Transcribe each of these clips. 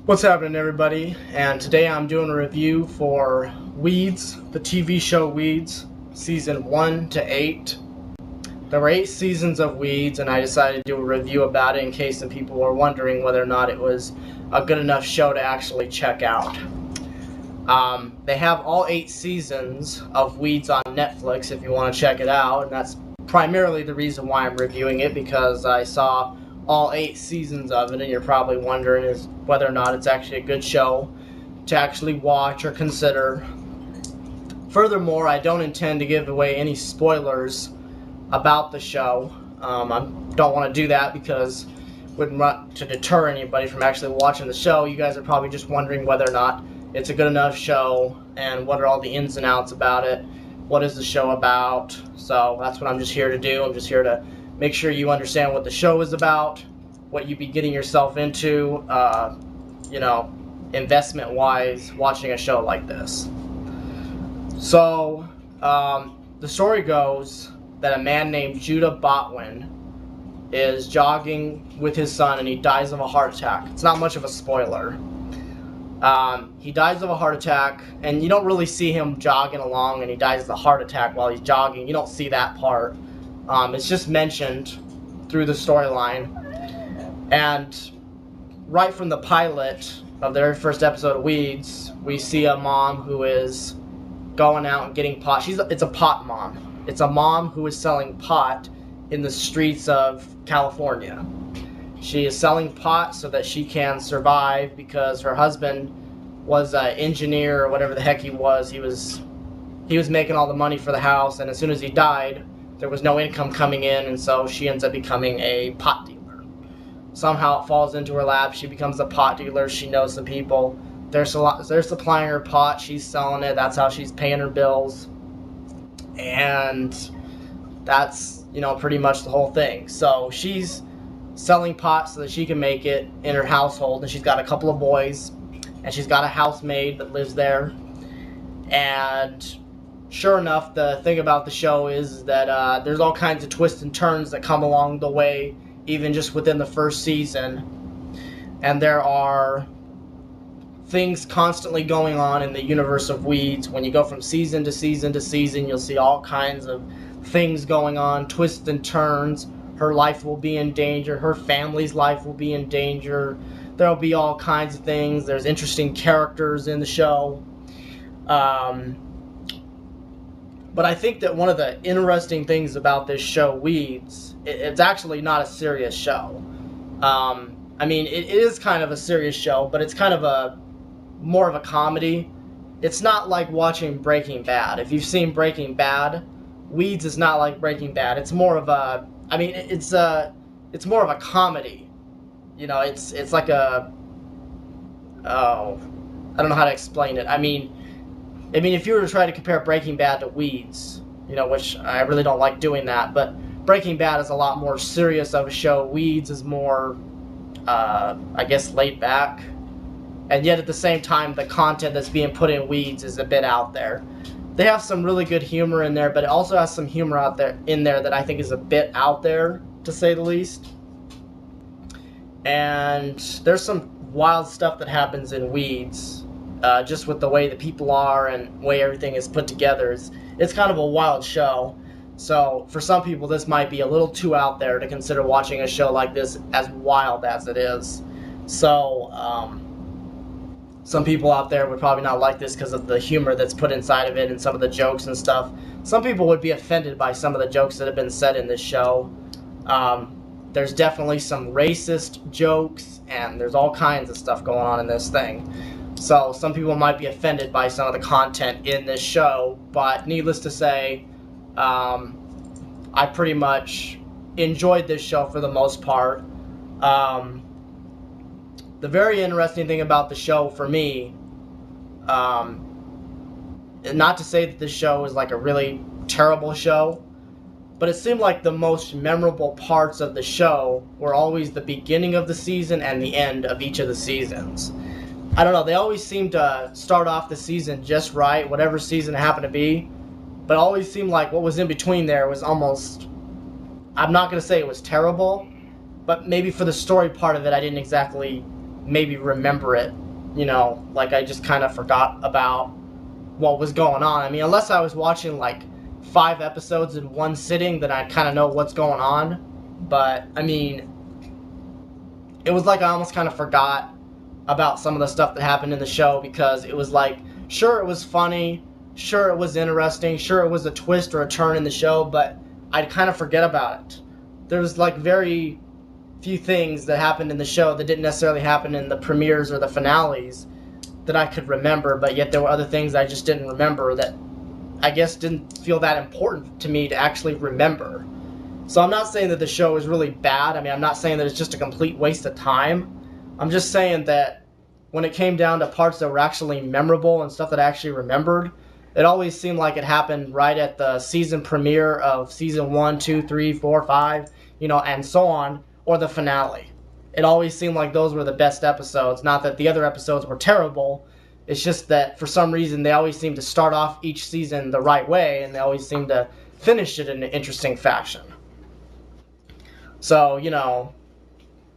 What's happening, everybody? And today I'm doing a review for Weeds, the TV show Weeds, season 1 to 8. There were 8 seasons of Weeds, and I decided to do a review about it in case some people were wondering whether or not it was a good enough show to actually check out. They have all 8 seasons of Weeds on Netflix if you want to check it out, and that's primarily the reason why I'm reviewing it, because I saw all 8 seasons of it, and you're probably wondering is whether or not it's actually a good show to actually watch or consider. Furthermore, I don't intend to give away any spoilers about the show. I don't want to do that because it wouldn't want to deter anybody from actually watching the show. You guys are probably just wondering whether or not it's a good enough show and what are all the ins and outs about it. What is the show about? So that's what I'm just here to do. I'm just here to make sure you understand what the show is about, what you'd be getting yourself into, investment-wise, watching a show like this. So, the story goes that a man named Judah Botwin is jogging with his son and he dies of a heart attack. It's not much of a spoiler. He dies of a heart attack, and you don't really see him jogging along and he dies of a heart attack while he's jogging. You don't see that part. It's just mentioned through the storyline. And right from the pilot of the very first episode of Weeds, we see a mom who is going out and getting pot. It's a pot mom. It's a mom who is selling pot in the streets of California. She is selling pot so that she can survive because her husband was an engineer or whatever the heck he was. He was making all the money for the house, and as soon as he died, there was no income coming in, and so she ends up becoming a pot dealer. Somehow it falls into her lap. She becomes a pot dealer. She knows some people. They're supplying her pot. She's selling it. That's how she's paying her bills. And that's, pretty much the whole thing. So she's selling pot so that she can make it in her household. And she's got a couple of boys. And she's got a housemaid that lives there. And sure enough, the thing about the show is that there's all kinds of twists and turns that come along the way, even just within the first season. And there are things constantly going on in the universe of Weeds. When you go from season to season to season, you'll see all kinds of things going on, twists and turns. Her life will be in danger. Her family's life will be in danger. There'll be all kinds of things. There's interesting characters in the show. But I think that one of the interesting things about this show, Weeds, it's actually not a serious show. It is kind of a serious show, but it's kind of more of a comedy. It's not like watching Breaking Bad. If you've seen Breaking Bad, Weeds is not like Breaking Bad. It's more of a, it's more of a comedy. It's like I don't know how to explain it. If you were to try to compare Breaking Bad to Weeds, which I really don't like doing that, but Breaking Bad is a lot more serious of a show. Weeds is more, laid back. And yet at the same time, the content that's being put in Weeds is a bit out there. They have some really good humor in there, but it also has some humor in there that I think is a bit out there, to say the least. And there's some wild stuff that happens in Weeds. Just with the way the people are and the way everything is put together. It's kind of a wild show. So for some people, this might be a little too out there to consider watching a show like this, as wild as it is. So some people out there would probably not like this because of the humor that's put inside of it and some of the jokes and stuff. Some people would be offended by some of the jokes that have been said in this show. There's definitely some racist jokes, and there's all kinds of stuff going on in this thing. So some people might be offended by some of the content in this show, but needless to say, I pretty much enjoyed this show for the most part. The very interesting thing about the show for me, not to say that this show is like a really terrible show, but it seemed like the most memorable parts of the show were always the beginning of the season and the end of each of the seasons. I don't know, they always seem to start off the season just right, whatever season it happened to be, but it always seemed like what was in between there was almost, I'm not going to say it was terrible, but maybe for the story part of it, I didn't exactly maybe remember it, like I just kind of forgot about what was going on. I mean, unless I was watching like 5 episodes in one sitting, then I kind of know what's going on. But I mean, it was like I almost kind of forgot about some of the stuff that happened in the show, because it was like, sure, it was funny, sure, it was interesting, sure, it was a twist or a turn in the show, but I'd kind of forget about it. There was like very few things that happened in the show that didn't necessarily happen in the premieres or the finales that I could remember, but yet there were other things I just didn't remember that I guess didn't feel that important to me to actually remember. So I'm not saying that the show is really bad. I mean, I'm not saying that it's just a complete waste of time. I'm just saying that when it came down to parts that were actually memorable and stuff that I actually remembered, it always seemed like it happened right at the season premiere of season 1, 2, 3, 4, 5, and so on, or the finale. It always seemed like those were the best episodes. Not that the other episodes were terrible. It's just that for some reason they always seem to start off each season the right way, and they always seem to finish it in an interesting fashion. So,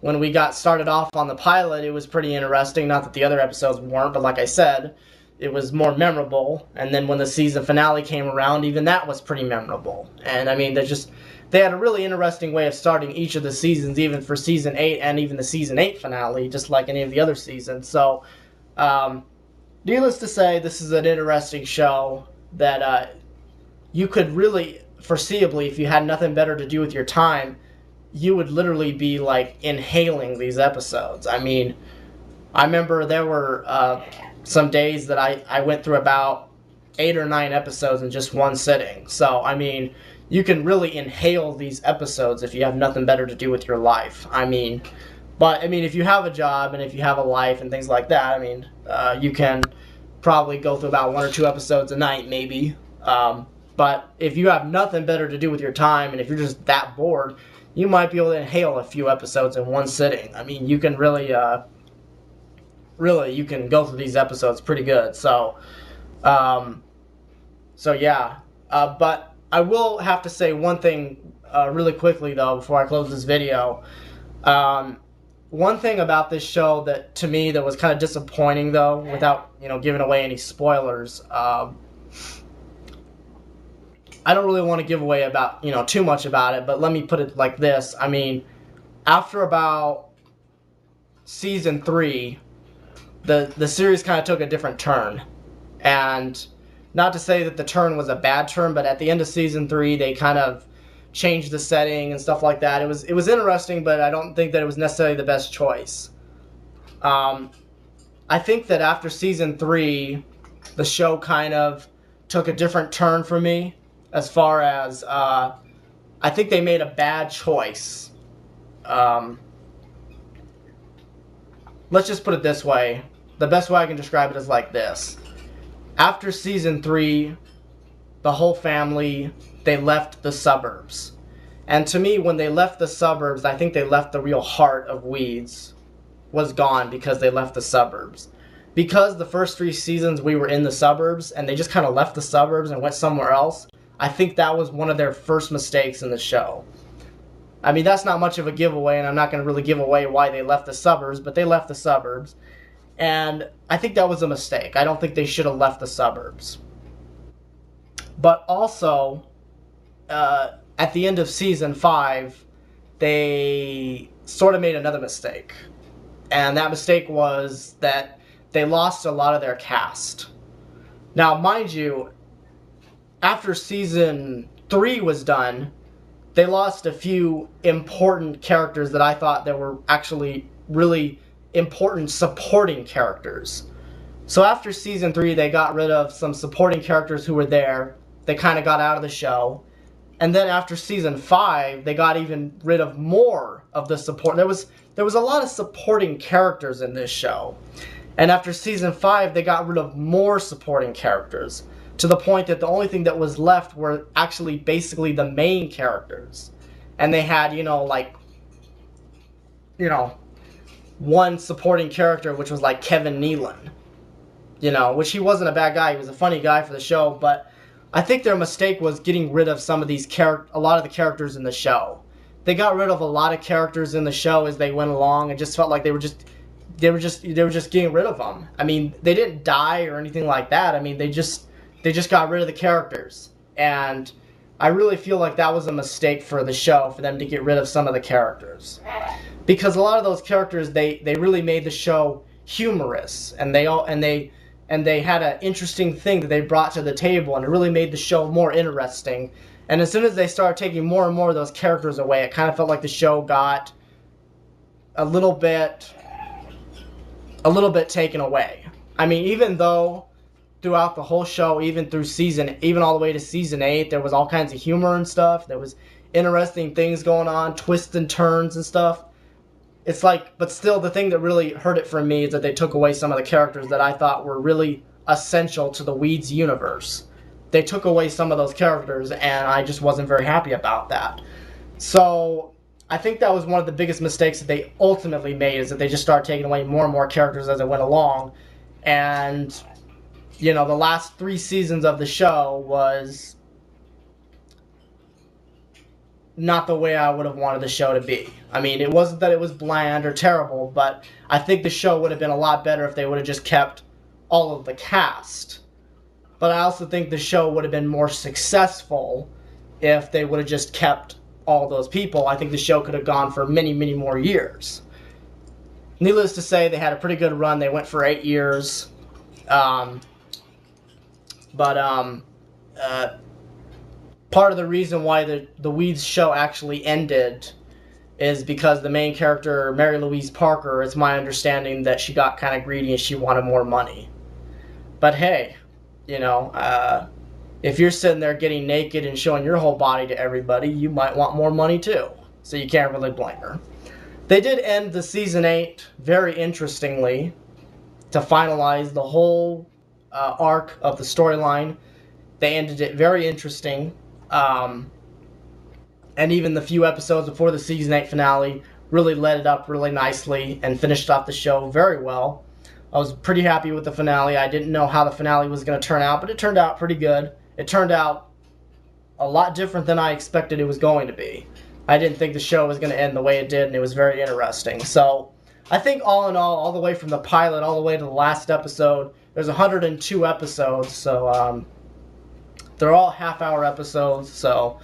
when we got started off on the pilot, it was pretty interesting. Not that the other episodes weren't, but like I said, it was more memorable. And then when the season finale came around, even that was pretty memorable. And I mean, they had a really interesting way of starting each of the seasons, even for season 8 and even the season 8 finale, just like any of the other seasons. So, needless to say, this is an interesting show that you could really, foreseeably, if you had nothing better to do with your time, you would literally be like inhaling these episodes. I mean, I remember there were some days that I went through about 8 or 9 episodes in just one sitting. So, I mean, you can really inhale these episodes if you have nothing better to do with your life. But if you have a job and if you have a life and things like that, you can probably go through about 1 or 2 episodes a night, maybe. But if you have nothing better to do with your time, and if you're just that bored, you might be able to inhale a few episodes in one sitting. I mean, you can really you can go through these episodes pretty good. So yeah. But I will have to say one thing really quickly, though, before I close this video. One thing about this show that, to me, that was kind of disappointing, though, without, giving away any spoilers, I don't really want to give away about, too much about it, but let me put it like this. I mean, after about season 3, the series kind of took a different turn. And not to say that the turn was a bad turn, but at the end of season 3, they kind of changed the setting and stuff like that. It was interesting, but I don't think that it was necessarily the best choice. I think that after season 3, the show kind of took a different turn for me, as far as I think they made a bad choice. Let's just put it this way. The best way I can describe it is like this. After season 3, the whole family, they left the suburbs. And to me, when they left the suburbs, I think they left the real heart of Weeds was gone, because they left the suburbs. Because the first 3 seasons we were in the suburbs, and they just kind of left the suburbs and went somewhere else, I think that was one of their first mistakes in the show. I mean, that's not much of a giveaway, and I'm not going to really give away why they left the suburbs, but they left the suburbs. And I think that was a mistake. I don't think they should have left the suburbs. But also, at the end of season 5, they sort of made another mistake. And that mistake was that they lost a lot of their cast. Now, mind you, after season 3 was done, they lost a few important characters that I thought that were actually really important supporting characters. So after season 3, they got rid of some supporting characters who were there. They kind of got out of the show. And then after season 5, they got even rid of more of the support. There was a lot of supporting characters in this show. And after season 5, they got rid of more supporting characters, to the point that the only thing that was left were actually basically the main characters. And they had, one supporting character, which was like Kevin Nealon. Which he wasn't a bad guy. He was a funny guy for the show, but I think their mistake was getting rid of some of these a lot of the characters in the show. They got rid of a lot of characters in the show as they went along, and just felt like they were just they were just getting rid of them. I mean, they didn't die or anything like that. I mean, they just got rid of the characters, and I really feel like that was a mistake for the show, for them to get rid of some of the characters, because a lot of those characters, they really made the show humorous, and they had an interesting thing that they brought to the table, and it really made the show more interesting. And as soon as they started taking more and more of those characters away, it kind of felt like the show got a little bit taken away. I mean, even though throughout the whole show, even all the way to season 8, there was all kinds of humor and stuff. There was interesting things going on, twists and turns and stuff. It's like, but still, the thing that really hurt it for me is that they took away some of the characters that I thought were really essential to the Weeds universe. They took away some of those characters, and I just wasn't very happy about that. So I think that was one of the biggest mistakes that they ultimately made, is that they just started taking away more and more characters as it went along. And, you know, the last 3 seasons of the show was not the way I would have wanted the show to be. I mean, it wasn't that it was bland or terrible, but I think the show would have been a lot better if they would have just kept all of the cast. But I also think the show would have been more successful if they would have just kept all those people. I think the show could have gone for many, many more years. Needless to say, they had a pretty good run. They went for 8 years. Part of the reason why the Weeds show actually ended is because the main character, Mary Louise Parker, it's my understanding that she got kind of greedy and she wanted more money. But hey, you know, if you're sitting there getting naked and showing your whole body to everybody, you might want more money too. So you can't really blame her. They did end the season 8 very interestingly to finalize the whole arc of the storyline. They ended it very interesting. And even the few episodes before the season 8 finale really led it up really nicely and finished off the show very well. I was pretty happy with the finale. I didn't know how the finale was going to turn out, but it turned out pretty good. It turned out a lot different than I expected it was going to be. I didn't think the show was going to end the way it did, and it was very interesting. So I think all in all the way from the pilot all the way to the last episode, there's 102 episodes, so they're all half-hour episodes. So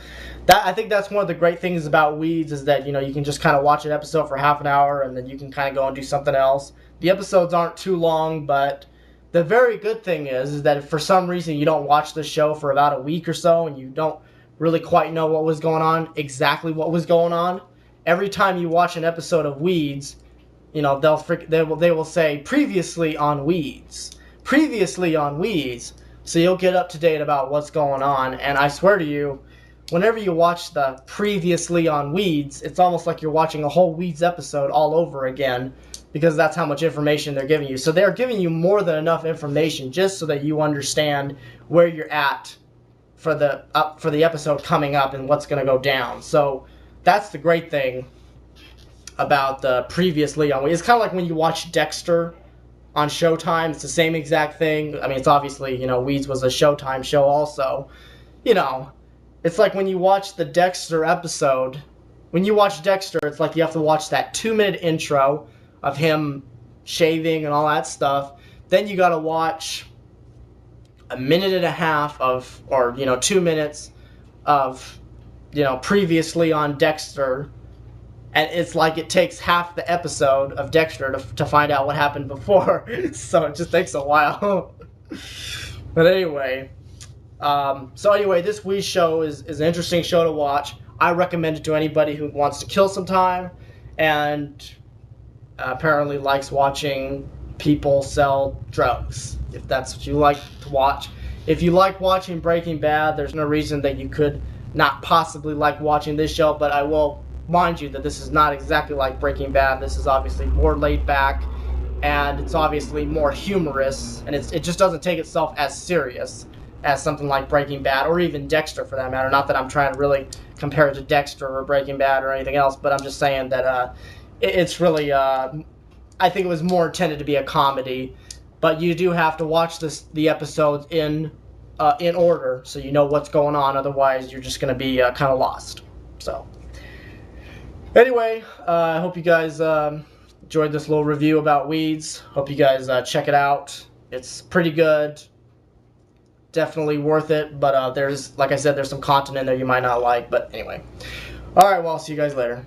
I think that's one of the great things about Weeds, is that, you know, you can just kind of watch an episode for half an hour and then you can kind of go and do something else. The episodes aren't too long, but the very good thing is that if for some reason you don't watch the show for about a week or so and you don't really quite know what was going on, exactly what was going on, every time you watch an episode of Weeds, you know, they will say previously on Weeds, so you'll get up to date about what's going on. And I swear to you, whenever you watch the previously on Weeds, it's almost like you're watching a whole Weeds episode all over again, because that's how much information they're giving you. So they're giving you more than enough information just so that you understand where you're at for the episode coming up and what's going to go down. So that's the great thing about the previously on Weeds. It's kind of like when you watch Dexter on Showtime. It's the same exact thing. I mean, it's obviously, you know, Weeds was a Showtime show also. You know, it's like when you watch the Dexter episode. When you watch Dexter, it's like you have to watch that 2-minute intro of him shaving and all that stuff. Then you got to watch a minute and a half of, or, you know, 2 minutes of, you know, previously on Dexter. And it's like it takes half the episode of Dexter to find out what happened before. So it just takes a while. But anyway. This Weeds show is an interesting show to watch. I recommend it to anybody who wants to kill some time and apparently likes watching people sell drugs, if that's what you like to watch. If you like watching Breaking Bad, there's no reason that you could not possibly like watching this show, but I will mind you that this is not exactly like Breaking Bad. This is obviously more laid back, and it's obviously more humorous, and it just doesn't take itself as serious as something like Breaking Bad, or even Dexter for that matter. Not that I'm trying to really compare it to Dexter or Breaking Bad or anything else, but I'm just saying that it's really, I think it was more intended to be a comedy, but you do have to watch the episodes in order so you know what's going on. Otherwise, you're just going to be kind of lost. So, anyway, I hope you guys enjoyed this little review about weeds. Hope you guys check it out. It's pretty good. Definitely worth it, but there's, like I said, there's some content in there you might not like. But anyway. Alright, well, I'll see you guys later.